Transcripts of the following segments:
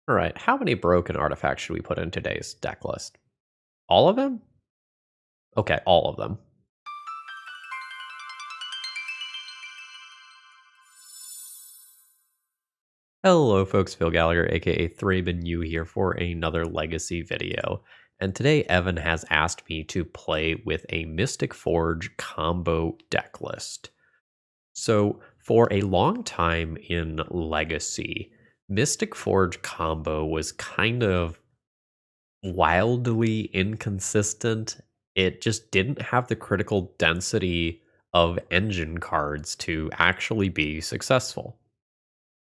All right, how many broken artifacts should we put in today's deck list? All of them? Okay, all of them. Hello folks, Phil Gallagher, aka ThrabenU here for another Legacy video. And today Evan has asked me to play with a Mystic Forge combo deck list. So for a long time in Legacy, Mystic Forge combo was kind of wildly inconsistent. It just didn't have the critical density of engine cards to actually be successful.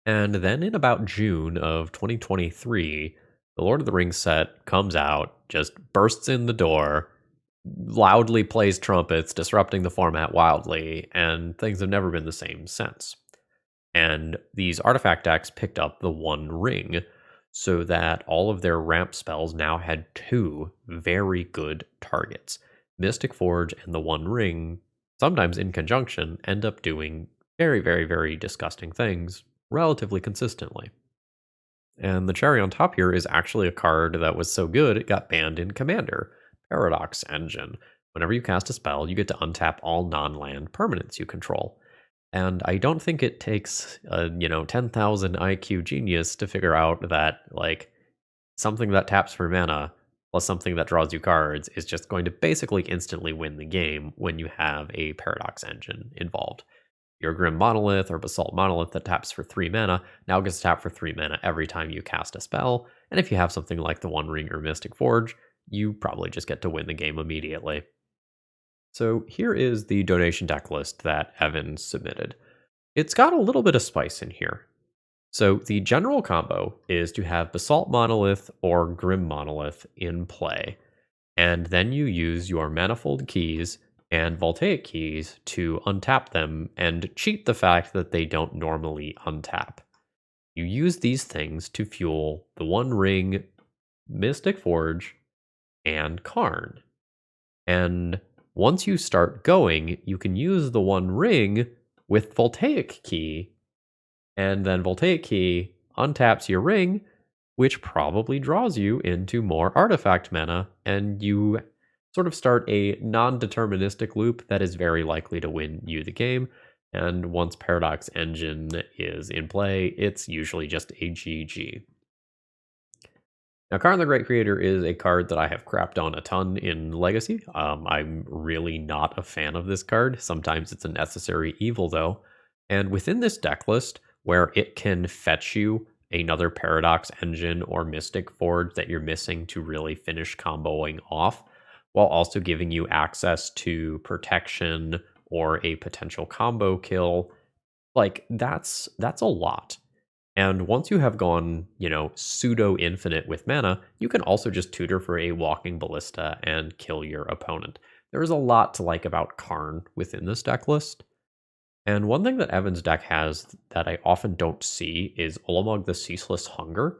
And then in about June of 2023, the Lord of the Rings set comes out, just bursts in the door, loudly plays trumpets, disrupting the format wildly, and things have never been the same since. And these artifact decks picked up the One Ring, so that all of their ramp spells now had two very good targets. Mystic Forge and the One Ring, sometimes in conjunction, end up doing very, very, very disgusting things relatively consistently. And the cherry on top here is actually a card that was so good it got banned in Commander, Paradox Engine. Whenever you cast a spell, you get to untap all non-land permanents you control. And I don't think it takes a 10,000 IQ genius to figure out that like something that taps for mana plus something that draws you cards is just going to basically instantly win the game when you have a Paradox Engine involved. Your Grim Monolith or Basalt Monolith that taps for 3 mana now gets to tap for 3 mana every time you cast a spell. And if you have something like the One Ring or Mystic Forge, you probably just get to win the game immediately. So here is the donation deck list that Evan submitted. It's got a little bit of spice in here. So the general combo is to have Basalt Monolith or Grim Monolith in play. And then you use your Manifold keys and Voltaic keys to untap them and cheat the fact that they don't normally untap. You use these things to fuel the One Ring, Mystic Forge, and Karn. And once you start going, you can use the One Ring with Voltaic key, and then Voltaic key untaps your ring, which probably draws you into more artifact mana, and you sort of start a non-deterministic loop that is very likely to win you the game. And once Paradox Engine is in play, it's usually just a GG. Now, Karn the Great Creator is a card that I have crapped on a ton in Legacy. I'm really not a fan of this card. Sometimes it's a necessary evil, though. And within this deck list, where it can fetch you another Paradox Engine or Mystic Forge that you're missing to really finish comboing off, while also giving you access to protection or a potential combo kill, like that's a lot. And once you have gone, pseudo infinite with mana, you can also just tutor for a walking ballista and kill your opponent. There is a lot to like about Karn within this deck list. And one thing that Evan's deck has that I often don't see is Ulamog the Ceaseless Hunger.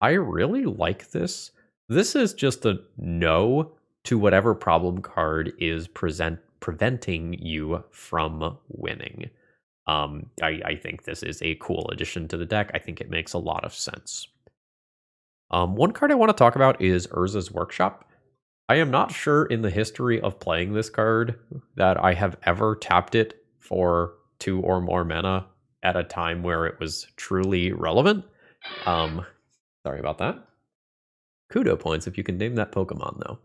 I really like this. This is just a no to whatever problem card is preventing you from winning. I think this is a cool addition to the deck. I think it makes a lot of sense. One card I want to talk about is Urza's Workshop. I am not sure in the history of playing this card that I have ever tapped it for 2 or more mana at a time where it was truly relevant. Sorry about that. Kudo points if you can name that Pokemon, though.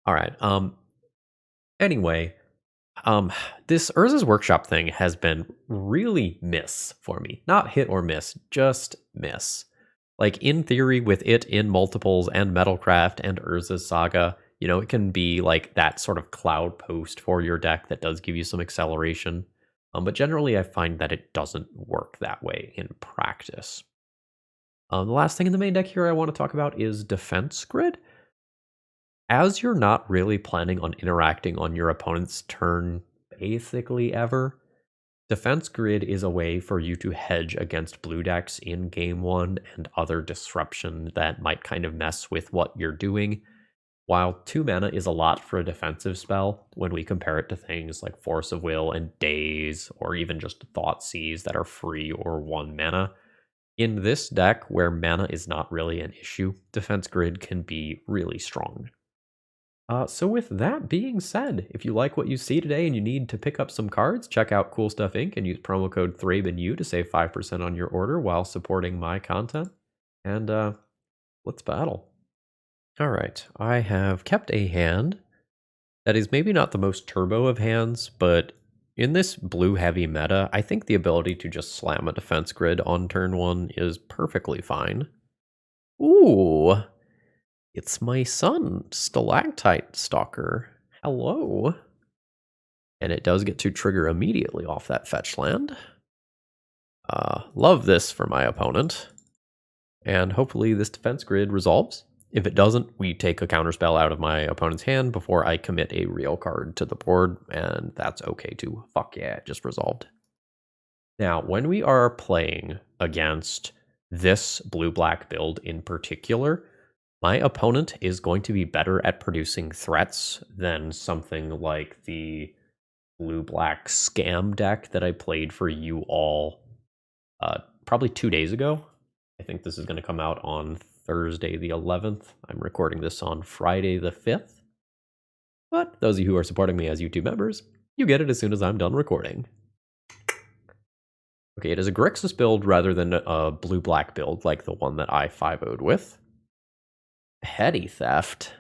All right. Anyway, this Urza's Workshop thing has been really miss for me. Not hit or miss, just miss. Like, in theory, with it in multiples and Metalcraft and Urza's Saga, it can be like that sort of cloud post for your deck that does give you some acceleration. But generally, I find that it doesn't work that way in practice. The last thing in the main deck here I want to talk about is Defense Grid. As you're not really planning on interacting on your opponent's turn basically ever, Defense Grid is a way for you to hedge against blue decks in Game 1 and other disruption that might kind of mess with what you're doing. While 2 mana is a lot for a defensive spell when we compare it to things like Force of Will and Daze, or even just Thoughtseize that are free or 1 mana, In this deck, where mana is not really an issue, Defense Grid can be really strong. So with that being said, if you like what you see today and you need to pick up some cards, check out Cool Stuff Inc. and use promo code ThrabenU to save 5% on your order while supporting my content. And let's battle. All right, I have kept a hand that is maybe not the most turbo of hands, but in this blue heavy meta, I think the ability to just slam a defense grid on turn 1 is perfectly fine. Ooh, it's my son, Stalactite Stalker. Hello. And it does get to trigger immediately off that fetch land. Love this for my opponent. And hopefully this defense grid resolves. If it doesn't, we take a counterspell out of my opponent's hand before I commit a real card to the board, and that's okay too. Fuck yeah, it just resolved. Now, when we are playing against this blue-black build in particular, my opponent is going to be better at producing threats than something like the blue-black scam deck that I played for you all probably 2 days ago. I think this is going to come out on Thursday the 11th. I'm recording this on Friday the 5th. But those of you who are supporting me as YouTube members, you get it as soon as I'm done recording. Okay, it is a Grixis build rather than a blue-black build like the one that I 5-0'd with. Petty theft.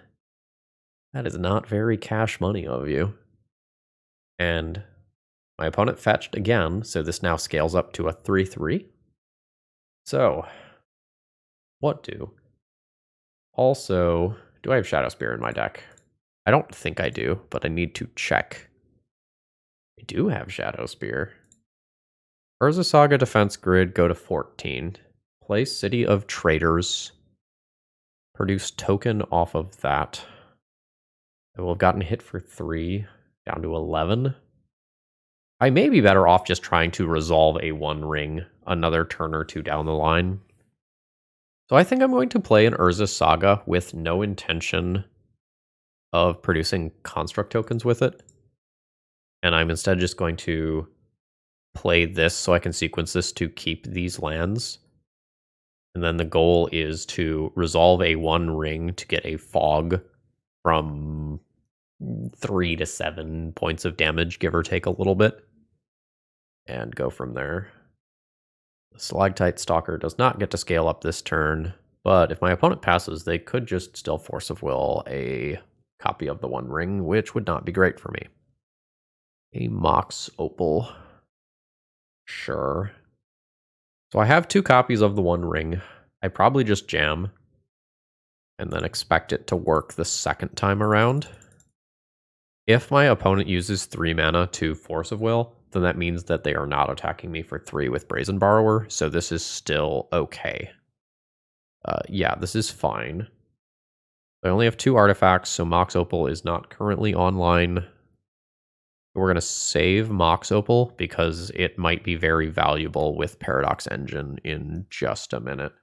That is not very cash money of you. And my opponent fetched again, so this now scales up to a 3-3. So, what do? Also, do I have Shadow Spear in my deck? I don't think I do, but I need to check. I do have Shadow Spear. Urza Saga Defense Grid, go to 14. Play City of Traders. Produce token off of that. I will have gotten hit for 3, down to 11. I may be better off just trying to resolve a 1 ring another turn or 2 down the line. So I think I'm going to play an Urza Saga with no intention of producing construct tokens with it. And I'm instead just going to play this so I can sequence this to keep these lands. And then the goal is to resolve a 1 ring to get a fog from 3 to 7 points of damage, give or take a little bit. And go from there. The Stalactite Stalker does not get to scale up this turn, but if my opponent passes, they could just still Force of Will a copy of the 1 ring, which would not be great for me. A Mox Opal. Sure. So I have 2 copies of the 1 ring. I probably just jam and then expect it to work the second time around. If my opponent uses 3 mana to Force of Will, then that means that they are not attacking me for 3 with Brazen Borrower, so this is still okay. Yeah, this is fine. I only have 2 artifacts, so Mox Opal is not currently online. We're going to save Mox Opal because it might be very valuable with Paradox Engine in just a minute.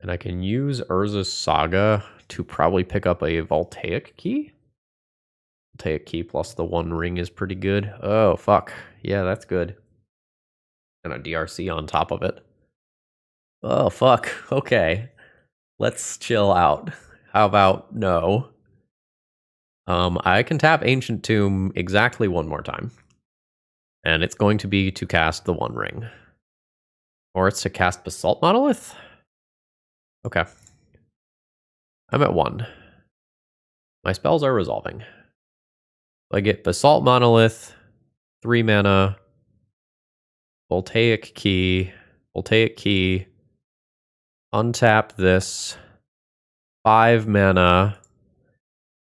And I can use Urza Saga to probably pick up a Voltaic key. Voltaic key plus the 1 ring is pretty good. Oh, fuck. Yeah, that's good. And a DRC on top of it. Oh, fuck. Okay. Let's chill out. How about no? I can tap Ancient Tomb exactly 1 more time. And it's going to be to cast the 1 ring. Or it's to cast Basalt Monolith? Okay. I'm at 1. My spells are resolving. I get Basalt Monolith, 3 mana, Voltaic Key, untap this, 5 mana,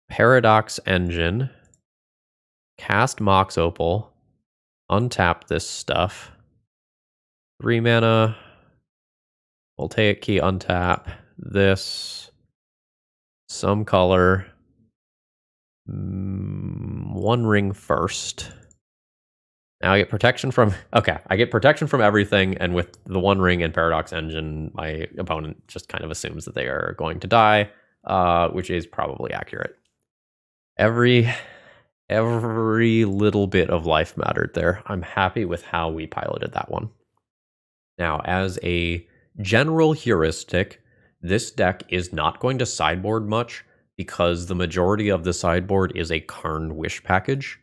Paradox Engine, cast Mox Opal, untap this stuff, 3 mana, Voltaic Key, untap this, some color, 1 ring first. Now I get protection from... Okay, I get protection from everything, and with the 1 ring and Paradox Engine, my opponent just kind of assumes that they are going to die, which is probably accurate. Every little bit of life mattered there. I'm happy with how we piloted that one. Now, as a General heuristic, this deck is not going to sideboard much because the majority of the sideboard is a Karn Wish package.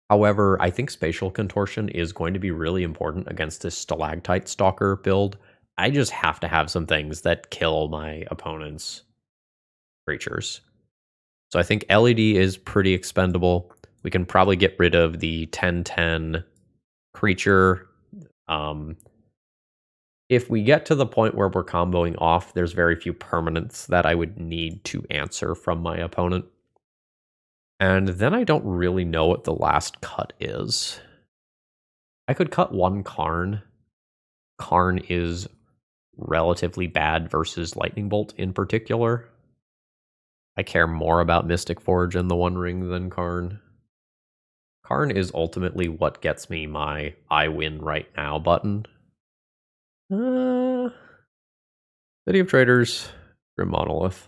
However, I think Spatial Contortion is going to be really important against this Stalactite Stalker build. I just have to have some things that kill my opponent's creatures. So I think LED is pretty expendable. We can probably get rid of the 10/10 creature. If we get to the point where we're comboing off, there's very few permanents that I would need to answer from my opponent. And then I don't really know what the last cut is. I could cut one Karn. Karn is relatively bad versus Lightning Bolt in particular. I care more about Mystic Forge and the One Ring than Karn. Karn is ultimately what gets me my I win right now button. City of Traders, Grim Monolith.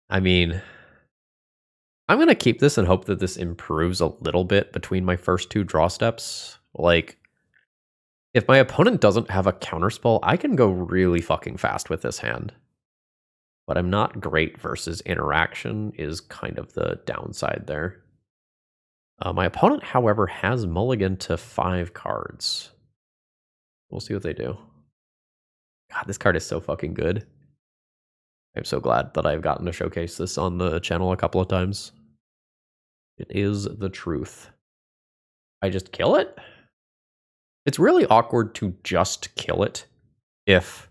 I mean, I'm going to keep this and hope that this improves a little bit between my first two draw steps. Like, if my opponent doesn't have a counterspell, I can go really fucking fast with this hand. But I'm not great versus interaction is kind of the downside there. My opponent, however, has mulligan to 5 cards. We'll see what they do. God, this card is so fucking good. I'm so glad that I've gotten to showcase this on the channel a couple of times. It is the truth. I just kill it? It's really awkward to just kill it if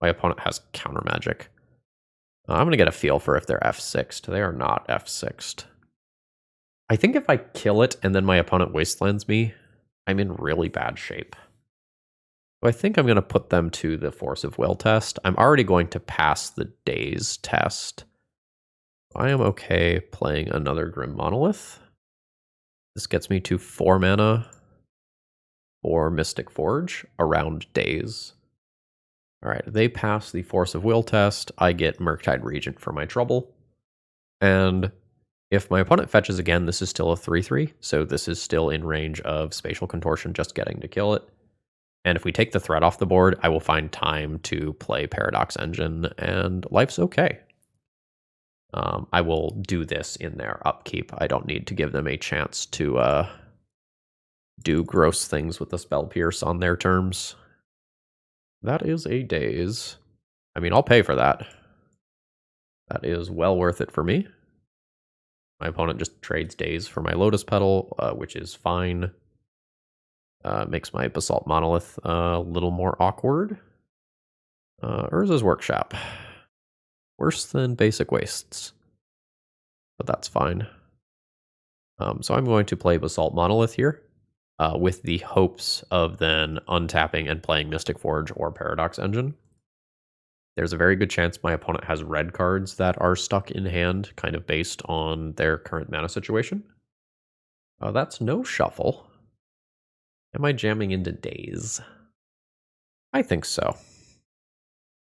my opponent has counter magic. I'm going to get a feel for if they're F6'd. They are not F6'd. I think if I kill it and then my opponent wastelands me, I'm in really bad shape. So I think I'm going to put them to the Force of Will test. I'm already going to pass the Daze test. I am okay playing another Grim Monolith. This gets me to 4 mana for Mystic Forge around Daze. All right, they pass the Force of Will test. I get Murktide Regent for my trouble. And if my opponent fetches again, this is still a 3/3. So this is still in range of Spatial Contortion just getting to kill it. And if we take the threat off the board, I will find time to play Paradox Engine, and life's okay. I will do this in their upkeep. I don't need to give them a chance to do gross things with the Spell Pierce on their terms. That is a Daze. I mean, I'll pay for that. That is well worth it for me. My opponent just trades Daze for my Lotus Petal, which is fine. Makes my Basalt Monolith a little more awkward. Urza's Workshop. Worse than Basic Wastes. But that's fine. So I'm going to play Basalt Monolith here, with the hopes of then untapping and playing Mystic Forge or Paradox Engine. There's a very good chance my opponent has red cards that are stuck in hand, kind of based on their current mana situation. That's no shuffle. Am I jamming into Daze? I think so.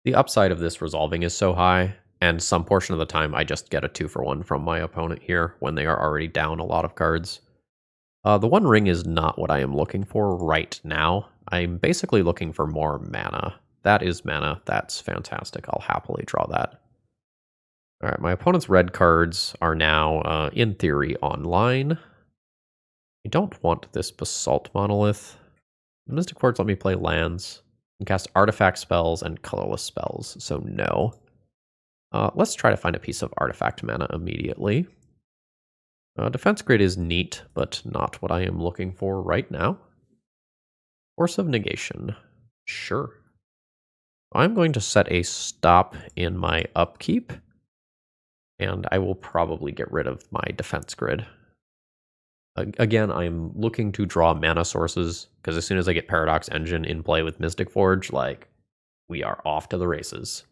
The upside of this resolving is so high, and some portion of the time I just get a 2-for-1 from my opponent here when they are already down a lot of cards. The One Ring is not what I am looking for right now. I'm basically looking for more mana. That is mana. That's fantastic. I'll happily draw that. All right, my opponent's red cards are now, in theory, online. I don't want this Basalt Monolith. The Mystic Forge let me play lands and cast artifact spells and colorless spells, so no. Let's try to find a piece of artifact mana immediately. Defense Grid is neat, but not what I am looking for right now. Force of Negation. Sure. I'm going to set a stop in my upkeep, and I will probably get rid of my Defense Grid. Again, I'm looking to draw mana sources, because as soon as I get Paradox Engine in play with Mystic Forge, like, we are off to the races.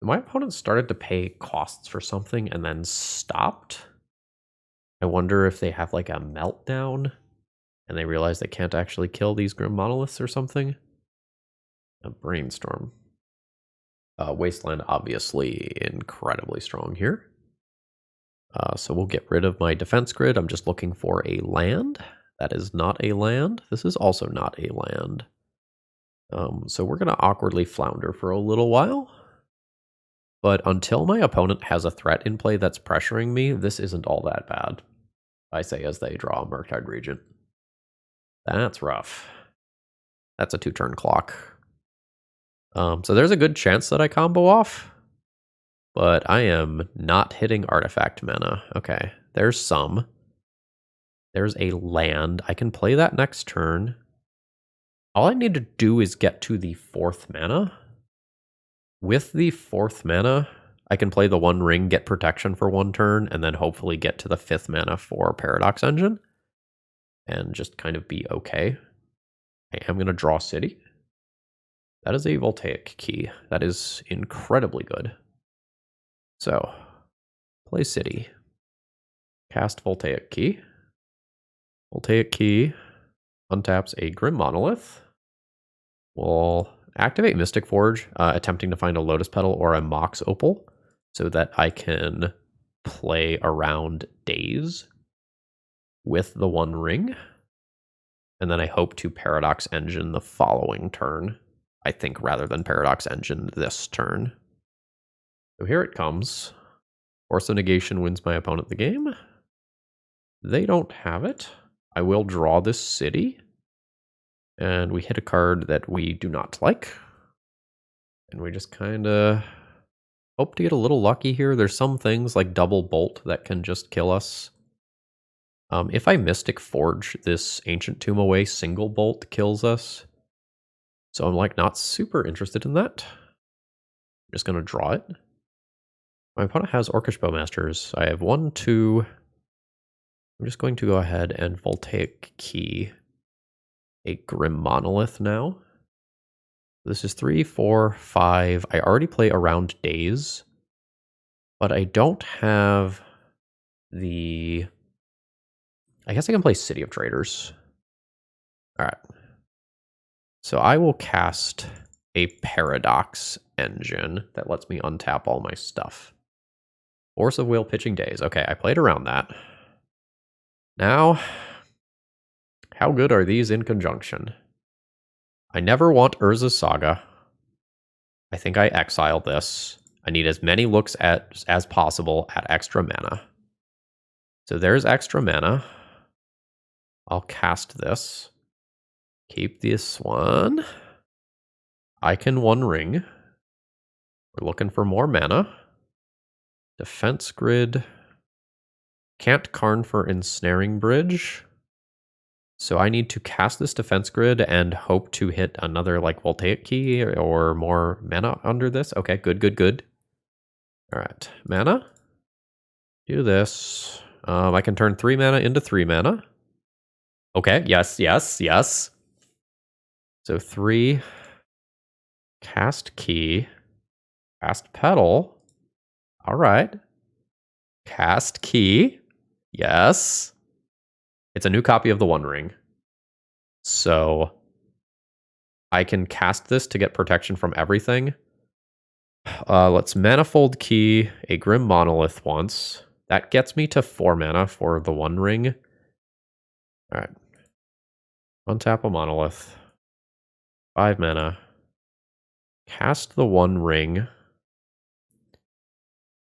My opponent started to pay costs for something and then stopped. I wonder if they have like a meltdown and they realize they can't actually kill these Grim Monoliths or something. A brainstorm. Wasteland, obviously incredibly strong here. So we'll get rid of my Defense Grid. I'm just looking for a land. That is not a land. This is also not a land. So we're going to awkwardly flounder for a little while. But until my opponent has a threat in play that's pressuring me, this isn't all that bad. I say as they draw a Murktide Regent. That's rough. That's a 2-turn clock. So there's a good chance that I combo off. But I am not hitting artifact mana. Okay, there's some. There's a land. I can play that next turn. All I need to do is get to the 4th mana. With the 4th mana, I can play the One Ring, get protection for 1 turn, and then hopefully get to the 5th mana for Paradox Engine. And just kind of be okay. I am going to draw City. That is a Voltaic key. That is incredibly good. So, play City. Cast Voltaic key. Voltaic key untaps a Grim Monolith. We'll activate Mystic Forge, attempting to find a Lotus Petal or a Mox Opal, so that I can play around Daze with the One Ring. And then I hope to Paradox Engine the following turn, I think, rather than Paradox Engine this turn. So here it comes. Force of Negation wins my opponent the game. They don't have it. I will draw this City. And we hit a card that we do not like. And we just kind of hope to get a little lucky here. There's some things like Double Bolt that can just kill us. If I Mystic Forge this Ancient Tomb away, single bolt kills us. So I'm like not super interested in that. I'm just going to draw it. My opponent has Orcish Bowmasters. I have 1, 2. I'm just going to go ahead and Voltaic key a Grim Monolith now. This is 3, 4, 5. I already play around Daze, but I don't have the... I guess I can play City of Traders. All right. So I will cast a Paradox Engine that lets me untap all my stuff. Force of Will, Pitching Daze. Okay, I played around that. Now, how good are these in conjunction? I never want Urza's Saga. I think I exile this. I need as many looks as possible at extra mana. So there's extra mana. I'll cast this. Keep this one. I can One Ring. We're looking for more mana. Defense Grid. Can't Karn for Ensnaring Bridge. So I need to cast this Defense Grid and hope to hit another like Voltaic key or more mana under this. Okay, good, good, good. All right, mana. Do this. I can turn 3 mana into 3 mana. Okay, yes, yes, yes. So 3. Cast key. Cast petal. All right. Cast key. Yes. It's a new copy of the One Ring. So I can cast this to get protection from everything. Let's Manifold key a Grim Monolith once. That gets me to 4 mana for the One Ring. All right. Untap a Monolith. 5 mana. Cast the One Ring.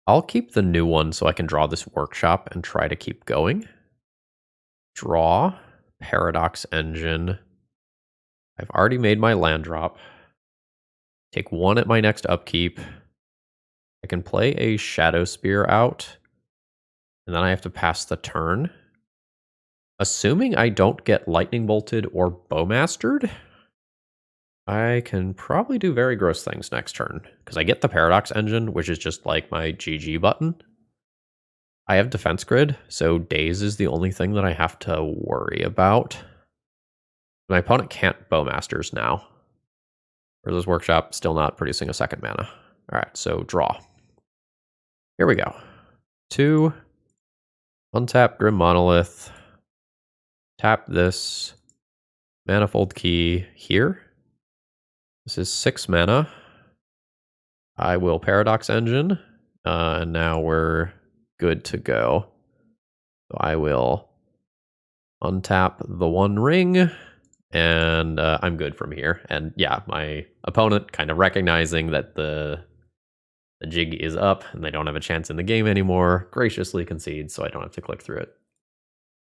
I'll keep the new one so I can draw this Workshop and try to keep going. Draw. Paradox Engine. I've already made my land drop. Take 1 at my next upkeep. I can play a Shadow Spear out. And then I have to pass the turn. Assuming I don't get Lightning Bolted or Bowmastered, I can probably do very gross things next turn. Because I get the Paradox Engine, which is just like my GG button. I have Defense Grid, so Daze is the only thing that I have to worry about. My opponent can't Bowmasters now. Urza's Workshop, still not producing a second mana. Alright, so draw. Here we go. 2. Untap Grim Monolith. Tap this. Manifold key here. This is 6 mana. I will Paradox Engine. And now we're good to go. So I will untap the One Ring And I'm good from here. And yeah, my opponent kind of recognizing that the jig is up and they don't have a chance in the game anymore, graciously concedes so I don't have to click through it.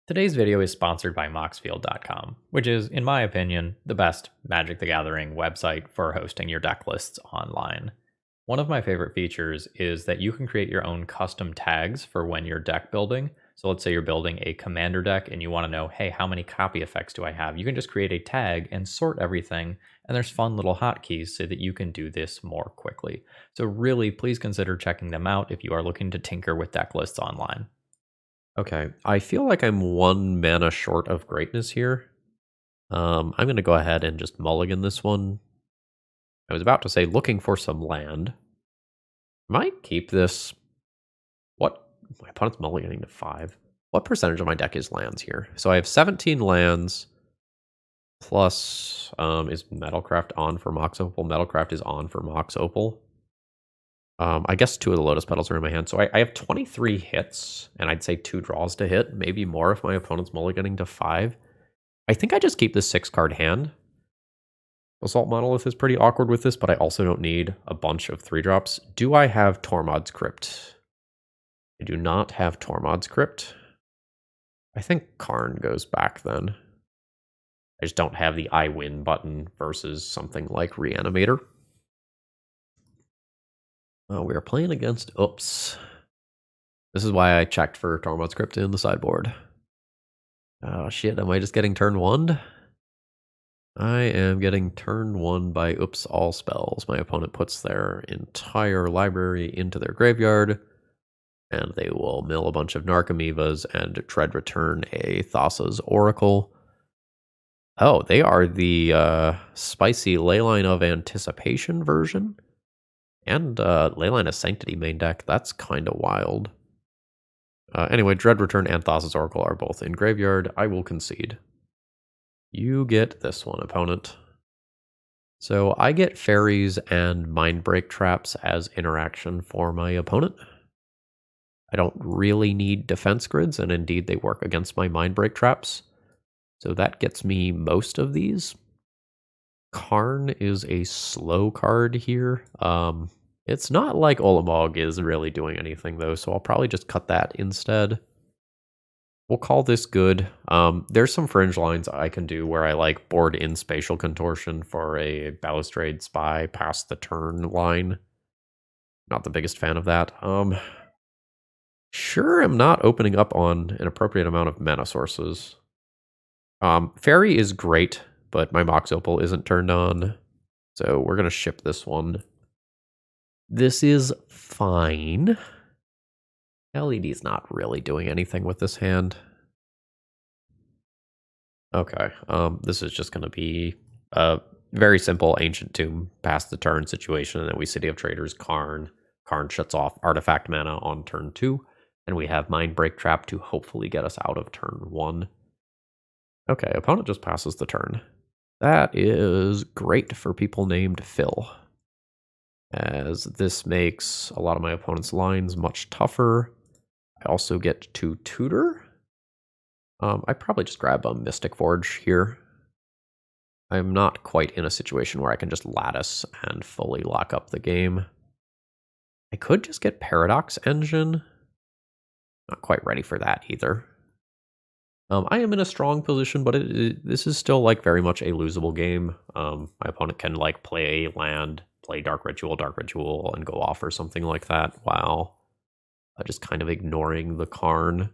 Today's video is sponsored by Moxfield.com, which is, in my opinion, the best Magic the Gathering website for hosting your deck lists online. One of my favorite features is that you can create your own custom tags for when you're deck building. So let's say you're building a commander deck and you want to know, hey, how many copy effects do I have? You can just create a tag and sort everything, and there's fun little hotkeys so that you can do this more quickly. So really, please consider checking them out if you are looking to tinker with deck lists online. Okay, I feel like I'm 1 mana short of greatness here. I'm going to go ahead and just mulligan this one. I was about to say looking for some land. Might keep this. What? My opponent's mulliganing to 5. What percentage of my deck is lands here? So I have 17 lands. Plus, is Metalcraft on for Mox Opal? Metalcraft is on for Mox Opal. I guess 2 of the Lotus Petals are in my hand. So I have 23 hits, and I'd say 2 draws to hit. Maybe more if my opponent's mulliganing to 5. I think I just keep this 6-card hand. Basalt Monolith is pretty awkward with this, but I also don't need a bunch of 3-drops. Do I have Tormod's Crypt? I do not have Tormod's Crypt. I think Karn goes back then. I just don't have the I win button versus something like Reanimator. Oh, we are playing against Oops. This is why I checked for Tormod's Crypt in the sideboard. Oh shit, am I just getting turn 1? I am getting turn 1 by Oops all spells. My opponent puts their entire library into their graveyard, and they will mill a bunch of Narcomoebas and Tread Return a Thassa's Oracle. Oh, they are the spicy Leyline of Anticipation version. And Leyline of Sanctity main deck. That's kind of wild. Anyway, Dread Return and Thassa's Oracle are both in graveyard. I will concede. You get this one, opponent. So I get fairies and Mindbreak traps as interaction for my opponent. I don't really need defense grids, and indeed they work against my Mindbreak traps. So that gets me most of these. Karn is a slow card here. It's not like Olimog is really doing anything though, so I'll probably just cut that instead. We'll call this good. There's some fringe lines I can do where I like board in Spatial Contortion for a Balustrade Spy past the turn line. Not the biggest fan of that. Sure, I'm not opening up on an appropriate amount of mana sources. Fairy is great, but my Mox Opal isn't turned on, so we're going to ship this one. This is fine. LED's not really doing anything with this hand. Okay, this is just going to be a very simple Ancient Tomb past the turn situation, and then we City of Traders Karn. Karn shuts off artifact mana on turn 2, and we have Mindbreak Trap to hopefully get us out of turn 1. Okay, opponent just passes the turn. That is great for people named Phil, as this makes a lot of my opponent's lines much tougher. I also get to tutor. I probably just grab a Mystic Forge here. I'm not quite in a situation where I can just lattice and fully lock up the game. I could just get Paradox Engine. Not quite ready for that either. I am in a strong position, but this is still like very much a losable game. My opponent can like play a land, play Dark Ritual, and go off or something like that while just kind of ignoring the Karn.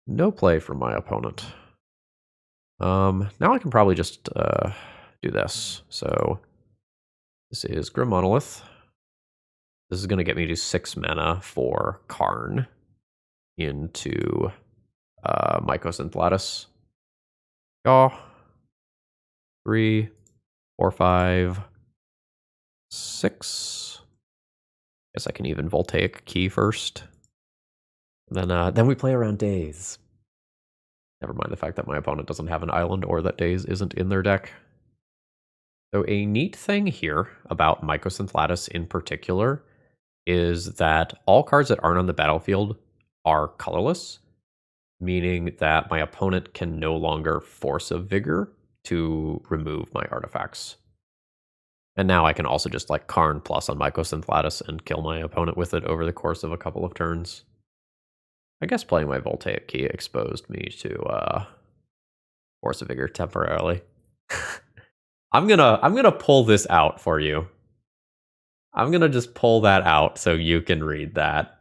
No play from my opponent. Now I can probably just do this. So this is Grim Monolith. This is going to get me to 6 mana for Karn into Mycosynth Lattice. Draw. 3, 4, 5, 6. Guess I can even Voltaic key first. Then we play around Daze. Never mind the fact that my opponent doesn't have an island or that Daze isn't in their deck. So a neat thing here about Mycosynth Lattice in particular is that all cards that aren't on the battlefield are colorless, meaning that my opponent can no longer force a Vigor to remove my artifacts. And now I can also just like Karn plus on Mycosynth Lattice and kill my opponent with it over the course of a couple of turns. I guess playing my Voltaic key exposed me to Force of Vigor temporarily. I'm gonna pull this out for you. I'm gonna just pull that out so you can read that.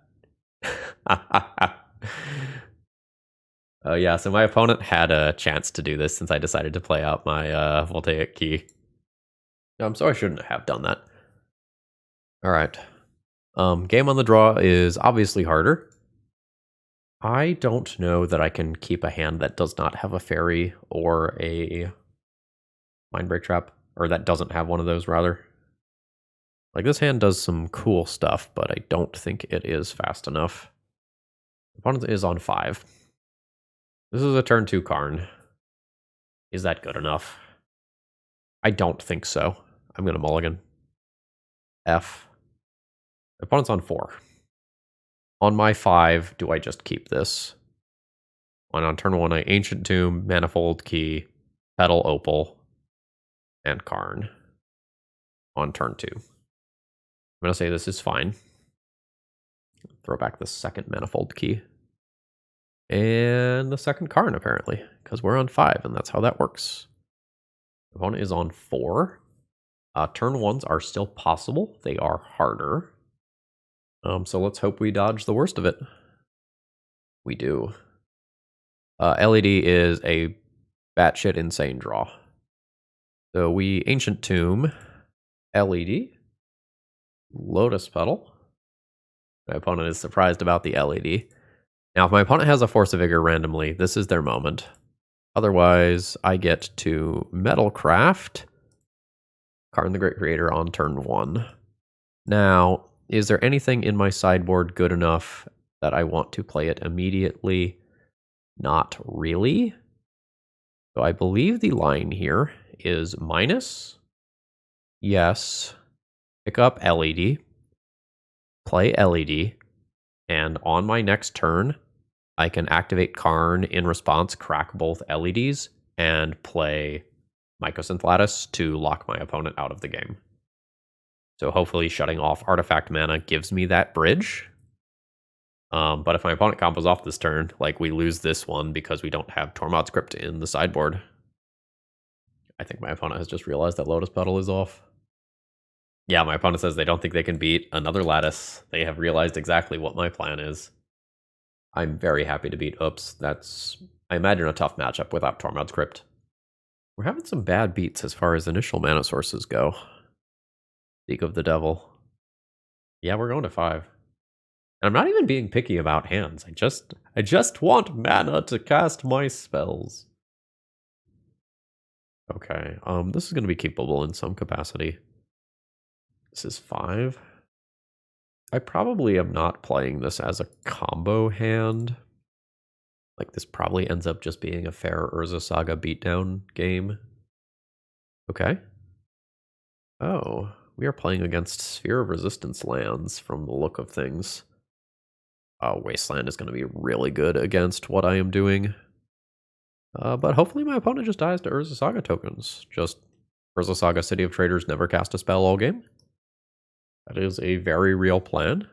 Yeah, so my opponent had a chance to do this since I decided to play out my Voltaic key. So I shouldn't have done that. All right. Game on the draw is obviously harder. I don't know that I can keep a hand that does not have a fairy or a Mindbreak Trap, or that doesn't have one of those, rather. Like, this hand does some cool stuff, but I don't think it is fast enough. Opponent is on 5. This is a turn 2 Karn. Is that good enough? I don't think so. I'm going to mulligan. F. Opponent's on 4. On my 5, do I just keep this? And on turn 1, I Ancient Tomb, Manifold Key, Petal Opal, and Karn. On turn 2. I'm going to say this is fine. Throw back the second Manifold Key. And the second Karn, apparently, because we're on 5, and that's how that works. Opponent is on 4. Turn 1s are still possible. They are harder. So let's hope we dodge the worst of it. We do. LED is a batshit insane draw. So we Ancient Tomb, LED, Lotus Petal. My opponent is surprised about the LED. Now, if my opponent has a Force of Vigor randomly, this is their moment. Otherwise, I get to Metalcraft, Karn the Great Creator on turn 1. Now, is there anything in my sideboard good enough that I want to play it immediately? Not really. So I believe the line here is minus, yes, pick up LED, play LED, and on my next turn, I can activate Karn in response, crack both LEDs, and play Mycosynth Lattice to lock my opponent out of the game. So hopefully shutting off artifact mana gives me that bridge. But if my opponent combos off this turn, like we lose this one because we don't have Tormod's Crypt in the sideboard. I think my opponent has just realized that Lotus Petal is off. Yeah, my opponent says they don't think they can beat another Lattice. They have realized exactly what my plan is. I'm very happy to beat Oops. That's, I imagine, a tough matchup without Tormod's Crypt. We're having some bad beats as far as initial mana sources go. Speak of the devil. Yeah, we're going to 5. And I'm not even being picky about hands. I just want mana to cast my spells. Okay, this is going to be keepable in some capacity. This is 5. I probably am not playing this as a combo hand. Like, this probably ends up just being a fair Urza Saga beatdown game. Okay. Oh, we are playing against Sphere of Resistance lands from the look of things. Wasteland is going to be really good against what I am doing. But hopefully my opponent just dies to Urza Saga tokens. Just Urza Saga City of Traders never cast a spell all game. That is a very real plan.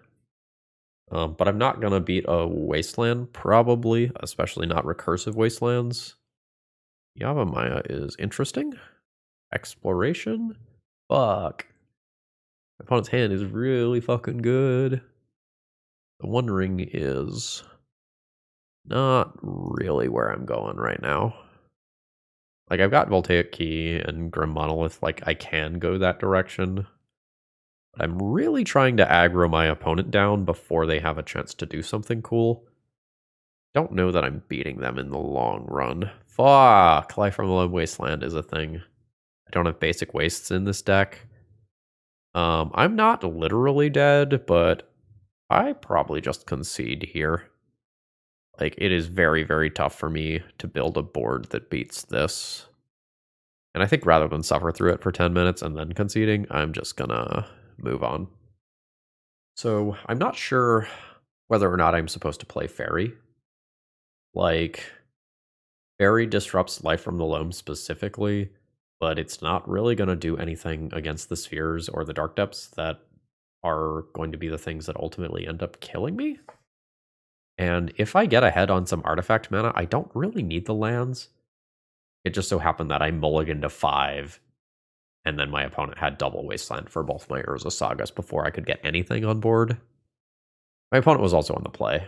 But I'm not going to beat a Wasteland, probably, especially not recursive Wastelands. Yavimaya is interesting. Exploration? Fuck. My opponent's hand is really fucking good. The One Ring is not really where I'm going right now. Like, I've got Voltaic Key and Grim Monolith. Like, I can go that direction. But I'm really trying to aggro my opponent down before they have a chance to do something cool. Don't know that I'm beating them in the long run. Fuck! Life from the Lone Wasteland is a thing. I don't have basic wastes in this deck. I'm not literally dead, but I probably just concede here. Like, it is very, very tough for me to build a board that beats this. And I think rather than suffer through it for 10 minutes and then conceding, I'm just gonna move on. So I'm not sure whether or not I'm supposed to play Fairy. Like, Fairy disrupts Life from the Loam specifically, but it's not really going to do anything against the spheres or the Dark Depths that are going to be the things that ultimately end up killing me. And if I get ahead on some artifact mana, I don't really need the lands. It just so happened that I mulliganed to 5, and then my opponent had double Wasteland for both my Urza Sagas before I could get anything on board. My opponent was also on the play.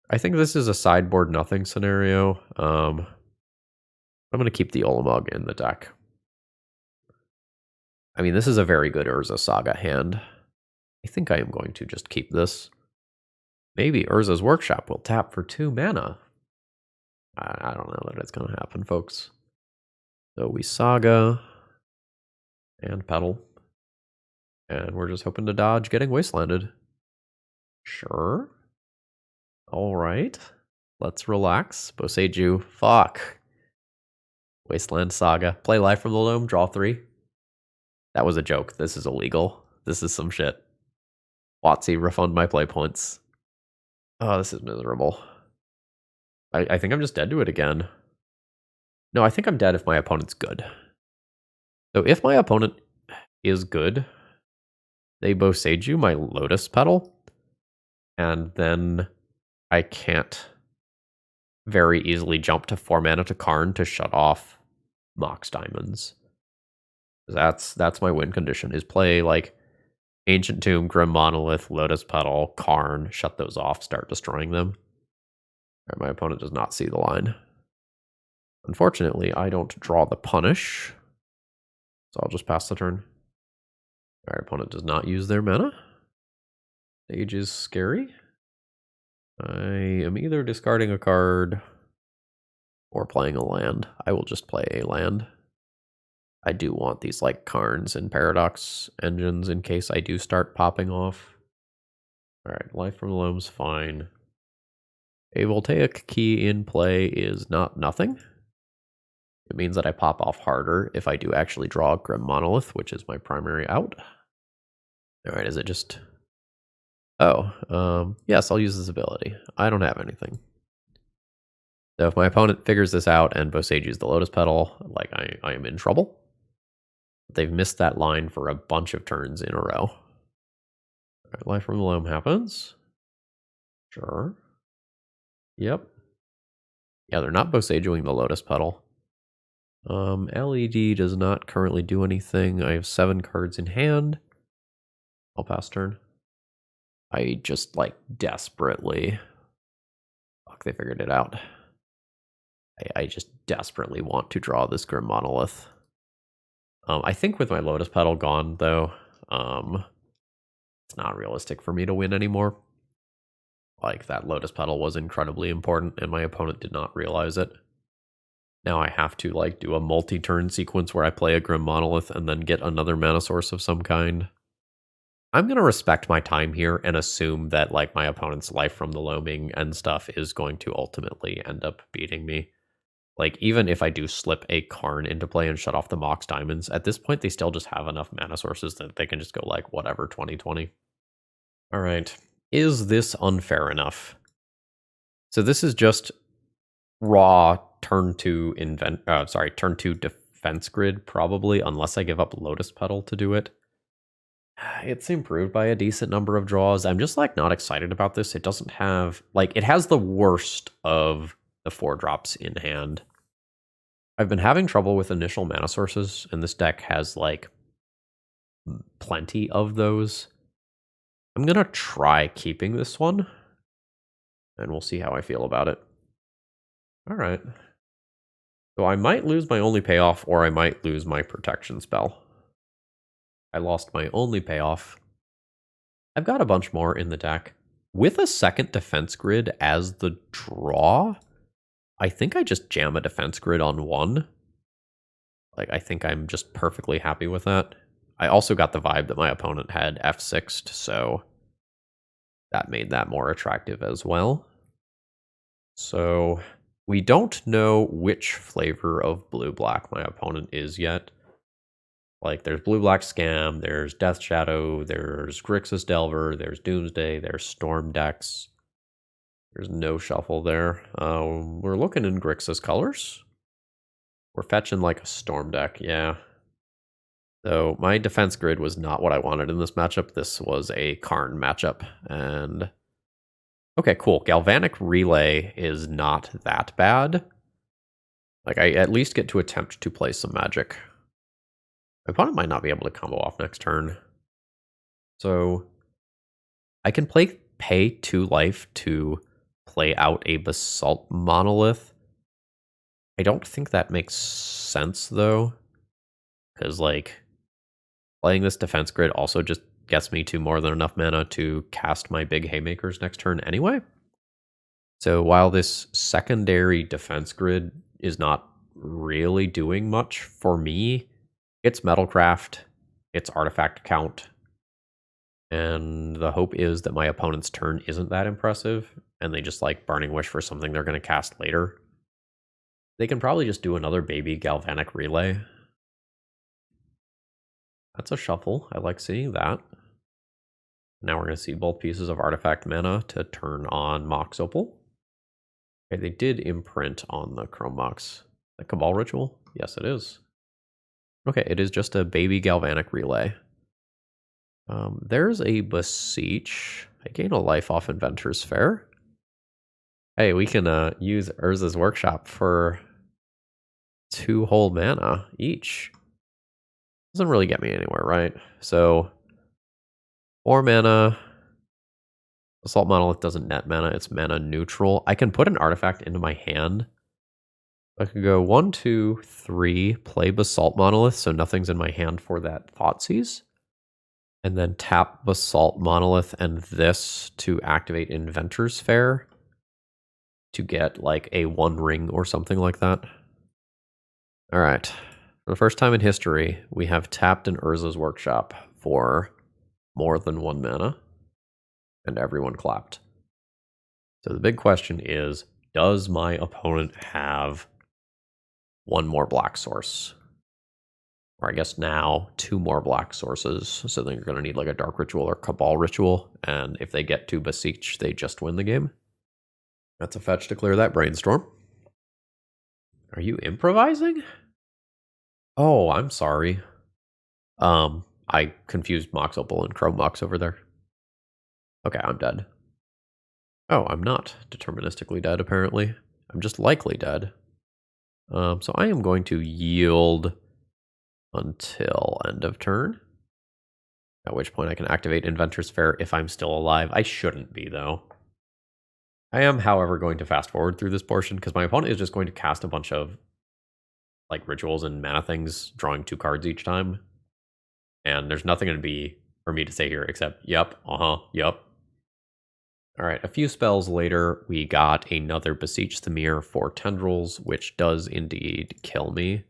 I think this is a sideboard nothing scenario. I'm going to keep the Ulamog in the deck. I mean, this is a very good Urza Saga hand. I think I am going to just keep this. Maybe Urza's Workshop will tap for 2 mana. I don't know that it's going to happen, folks. So we Saga and Petal. And we're just hoping to dodge getting Wastelanded. Sure. All right. Let's relax. Boseiju. Fuck. Wasteland Saga. Play Life from the Loam. Draw 3. That was a joke. This is illegal. This is some shit. WotC, refund my play points. Oh, this is miserable. I think I'm just dead to it again. No, I think I'm dead if my opponent's good. So if my opponent is good, they Boseiju my Lotus Petal, and then I can't very easily jump to 4 mana to Karn to shut off Mox Diamonds. That's my win condition, is play like Ancient Tomb, Grim Monolith, Lotus Petal, Karn, shut those off, start destroying them. All right, my opponent does not see the line. Unfortunately, I don't draw the punish, so I'll just pass the turn. All right, opponent does not use their mana. Stage is scary. I am either discarding a card or playing a land. I will just play a land. I do want these like Karns and Paradox engines in case I do start popping off. All right, Life from the Loam's fine. A Voltaic key in play is not nothing. It means that I pop off harder if I do actually draw a Grim Monolith, which is my primary out. All right, is it just... Oh, yes, I'll use this ability. I don't have anything. So if my opponent figures this out and Boseiju's the Lotus Petal, like I am in trouble. They've missed that line for a bunch of turns in a row. All right, Life from the Loam happens. Sure. Yep. Yeah, they're not Boseijuing the Lotus Petal. LED does not currently do anything. I have 7 cards in hand. I'll pass turn. I just, like, desperately... Fuck, they figured it out. I just desperately want to draw this Grim Monolith. I think with my Lotus Petal gone, though, it's not realistic for me to win anymore. Like, that Lotus Petal was incredibly important, and my opponent did not realize it. Now I have to, like, do a multi-turn sequence where I play a Grim Monolith and then get another mana source of some kind. I'm going to respect my time here and assume that, like, my opponent's Life from the Loaming and stuff is going to ultimately end up beating me. Like, even if I do slip a Karn into play and shut off the Mox Diamonds, at this point they still just have enough mana sources that they can just go, like, whatever, 2020. All right. Is this unfair enough? So this is just raw turn 2 turn 2 defense grid, probably, unless I give up Lotus Petal to do it. It's improved by a decent number of draws. I'm just, like, not excited about this. It doesn't have, like, it has the worst of the 4-drops in hand. I've been having trouble with initial mana sources, and this deck has, like, plenty of those. I'm going to try keeping this one, and we'll see how I feel about it. All right. So I might lose my only payoff, or I might lose my protection spell. I lost my only payoff. I've got a bunch more in the deck. With a second defense grid as the draw, I think I just jam a defense grid on 1. Like, I think I'm just perfectly happy with that. I also got the vibe that my opponent had F6'd, so that made that more attractive as well. So we don't know which flavor of blue-black my opponent is yet. Like, there's blue-black Scam, there's Death Shadow, there's Grixis Delver, there's Doomsday, there's Storm decks. There's no shuffle there. We're looking in Grixis colors. We're fetching like a Storm deck, yeah. So my defense grid was not what I wanted in this matchup. This was a Karn matchup. And okay, cool. Galvanic Relay is not that bad. Like, I at least get to attempt to play some magic. My opponent might not be able to combo off next turn. So I can pay 2 life to play out a Basalt Monolith. I don't think that makes sense, though. Because, like, playing this defense grid also just gets me to more than enough mana to cast my big Haymakers next turn anyway. So while this secondary defense grid is not really doing much for me, it's Metalcraft, it's artifact count, and the hope is that my opponent's turn isn't that impressive, and they just like Burning Wish for something they're going to cast later. They can probably just do another baby Galvanic Relay. That's a shuffle. I like seeing that. Now we're going to see both pieces of artifact mana to turn on Mox Opal. Okay, they did imprint on the Chrome Mox. The Cabal Ritual? Yes, it is. Okay, it is just a baby Galvanic Relay. There's a Beseech. I gain a life off Inventor's Fair. Hey, we can use Urza's Workshop for 2 whole mana each. Doesn't really get me anywhere, right? So 4 mana. Basalt Monolith doesn't net mana, it's mana neutral. I can put an artifact into my hand. I could go 1, 2, 3, play Basalt Monolith, so nothing's in my hand for that Thoughtseize. And then tap Basalt Monolith and this to activate Inventor's Fair to get like a 1 ring or something like that. All right. For the first time in history, we have tapped an Urza's Workshop for more than 1 mana, and everyone clapped. So the big question is, does my opponent have 1 more black source? Or I guess now 2 more black sources, so then you're going to need like a Dark Ritual or Cabal Ritual, and if they get to Beseech, they just win the game. That's a fetch to clear that Brainstorm. Are you improvising? Oh, I'm sorry. I confused Mox Opal and Chrome Mox over there. Okay, I'm dead. Oh, I'm not deterministically dead, apparently. I'm just likely dead. So I am going to yield until end of turn, at which point I can activate Inventor's Fair if I'm still alive. I shouldn't be, though. I am, however, going to fast forward through this portion because my opponent is just going to cast a bunch of like rituals and mana things, drawing 2 cards each time. And there's nothing going to be for me to say here except, yep, yep. All right, a few spells later, we got another Beseech Thamir for Tendrils, which does indeed kill me.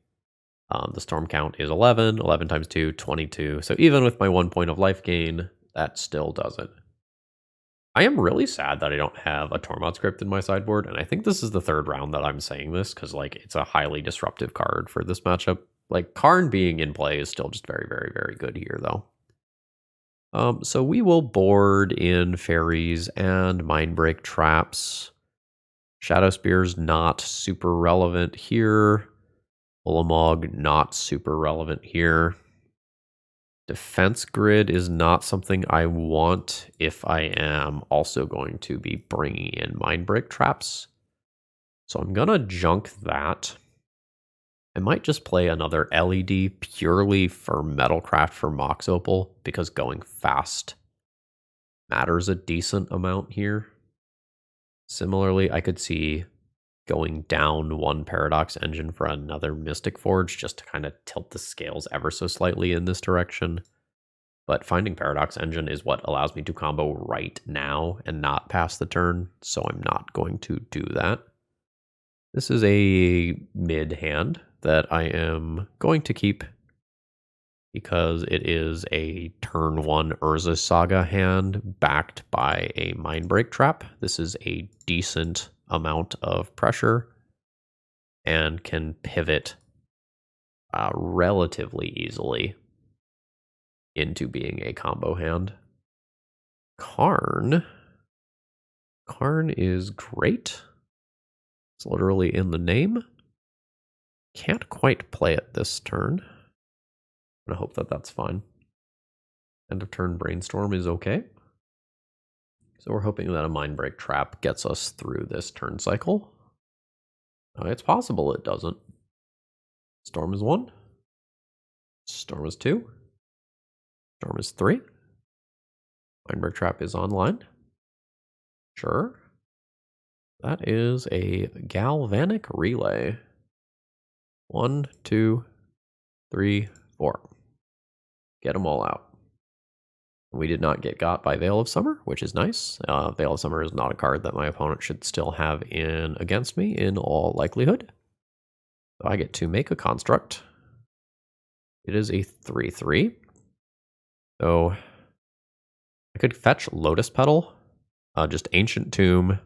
The storm count is 11. 11 times 2, 22. So even with my 1 point of life gain, that still does it. I am really sad that I don't have a Tormod script in my sideboard, and I think this is the 3rd round that I'm saying this, because like it's a highly disruptive card for this matchup. Like, Karn being in play is still just very, very, very good here, though. So we will board in Fairies and Mindbreak Traps. Shadow Spear's not super relevant here. Ulamog, not super relevant here. Defense Grid is not something I want if I am also going to be bringing in Mindbreak Traps. So I'm going to junk that. I might just play another LED purely for Metalcraft for Mox Opal, because going fast matters a decent amount here. Similarly, I could see going down 1 Paradox Engine for another Mystic Forge just to kind of tilt the scales ever so slightly in this direction. But finding Paradox Engine is what allows me to combo right now and not pass the turn, so I'm not going to do that. This is a mid hand that I am going to keep because it is a turn 1 Urza Saga hand backed by a Mindbreak Trap. This is a decent amount of pressure and can pivot relatively easily into being a combo hand. Karn Karn is great. It's literally in the name. Can't quite play it this turn. I'm gonna hope that that's fine. End of turn brainstorm is okay. So we're hoping that a Mindbreak Trap gets us through this turn cycle. It's possible it doesn't. Storm is 1. Storm is 2. Storm is 3. Mindbreak Trap is online. Sure. That is a Galvanic Relay. 1, 2, 3, 4. Get them all out. We did not get got by Veil of Summer, which is nice. Veil of Summer is not a card that my opponent should still have in against me in all likelihood. So I get to make a construct. It is a 3/3. So I could fetch Lotus Petal, just Ancient Tomb,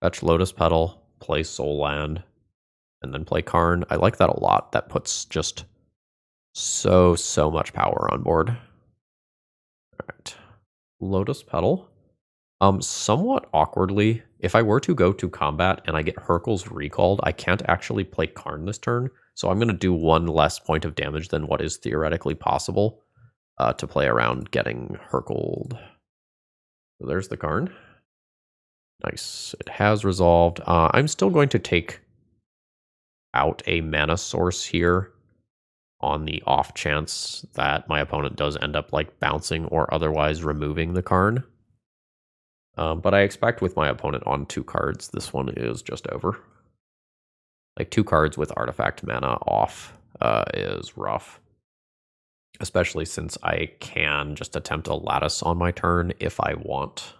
fetch Lotus Petal, play Soul Land, and then play Karn. I like that a lot. That puts just so much power on board. All right. Lotus Petal. Somewhat awkwardly, if I were to go to combat and I get Hurkyl's recalled, I can't actually play Karn this turn. So I'm going to do one less point of damage than what is theoretically possible to play around getting Hurkylled. So there's the Karn. Nice. It has resolved. I'm still going to take out a mana source here on the off chance that my opponent does end up like bouncing or otherwise removing the Karn. But I expect with my opponent on 2 cards, this one is just over. Like 2 cards with artifact mana off is rough. Especially since I can just attempt a lattice on my turn if I want.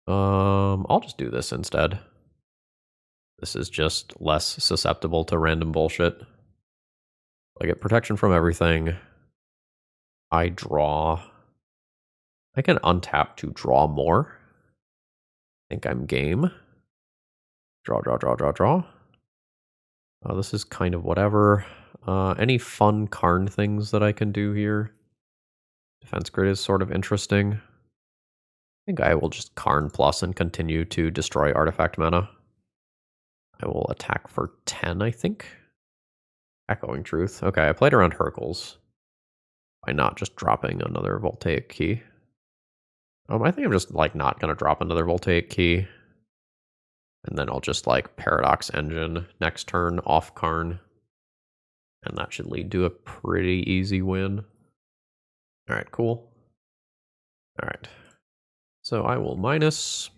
I'll just do this instead. This is just less susceptible to random bullshit. I get protection from everything. I draw. I can untap to draw more. I think I'm game. Draw. This is kind of whatever. Any fun Karn things that I can do here? Defense grid is sort of interesting. I think I will just Karn plus and continue to destroy artifact mana. I will attack for 10, I think. Echoing Truth. Okay, I played around Hurkyl's. By not just dropping another Voltaic key. I think I'm just like not gonna drop another Voltaic key. And then I'll just like Paradox Engine next turn off Karn. And that should lead to a pretty easy win. Alright, cool. Alright. So I will minus.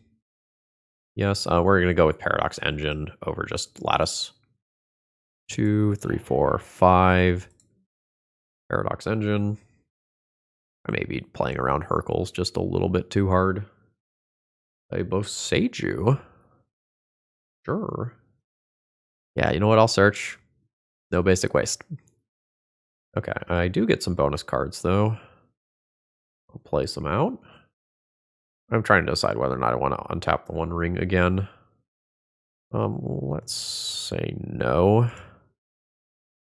Yes, we're gonna go with Paradox Engine over just Lattice. 2, 3, 4, 5. Paradox Engine. I may be playing around Hurkyl's just a little bit too hard. I Boseiju. Sure. Yeah, you know what? I'll search. No basic waste. Okay, I do get some bonus cards, though. I'll play some out. I'm trying to decide whether or not I want to untap the One Ring again. Let's say no.